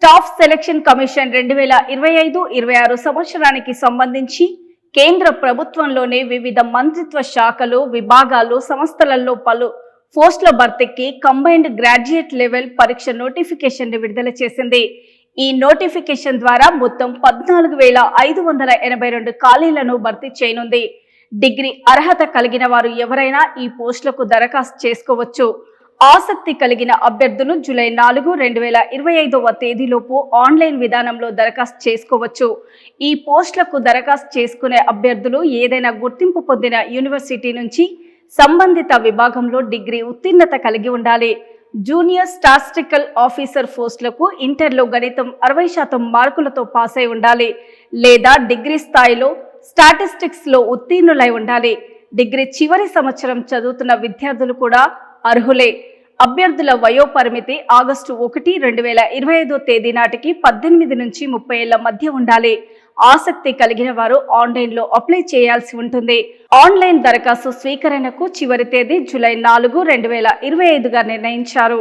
Staff selection commission 2025-26 సంవత్సరానికి సంబంధించి కేంద్ర ప్రభుత్వంలోని వివిధ మంత్రిత్వ శాఖలు, విభాగాలు, సంస్థలలో పలు పోస్టుల భర్తీకి కంబైన్డ్ గ్రాడ్యుయేట్ లెవెల్ పరీక్ష నోటిఫికేషన్ విడుదల చేసింది. ఈ నోటిఫికేషన్ ద్వారా మొత్తం 14,582 ఖాళీలను భర్తీ చేయనుంది. డిగ్రీ అర్హత కలిగిన వారు ఎవరైనా ఈ పోస్టులకు దరఖాస్తు చేసుకోవచ్చు. ఆసక్తి కలిగిన అభ్యర్థులు జూలై 4, 2025వ తేదీలోపు ఆన్లైన్ విధానంలో దరఖాస్తు చేసుకోవచ్చు. ఈ పోస్టులకు దరఖాస్తు చేసుకునే అభ్యర్థులు ఏదైనా గుర్తింపు పొందిన యూనివర్సిటీ నుంచి సంబంధిత విభాగంలో డిగ్రీ ఉత్తీర్ణత కలిగి ఉండాలి. జూనియర్ స్టాటిస్టికల్ ఆఫీసర్ పోస్టులకు ఇంటర్లో గణితం 60% మార్కులతో పాస్ అయి ఉండాలి లేదా డిగ్రీ స్థాయిలో స్టాటిస్టిక్స్ లో ఉత్తీర్ణులై ఉండాలి. డిగ్రీ చివరి సంవత్సరం చదువుతున్న విద్యార్థులు కూడా అర్హులే. అభ్యర్థుల వయోపరిమితి ఆగస్టు 1, 2025 తేదీ నాటికి 18 నుంచి 30 ఏళ్ల మధ్య ఉండాలి. ఆసక్తి కలిగిన వారు ఆన్లైన్లో అప్లై చేయాల్సి ఉంటుంది. ఆన్లైన్ దరఖాస్తు స్వీకరణకు చివరి తేదీ జూలై 4, 2025గా నిర్ణయించారు.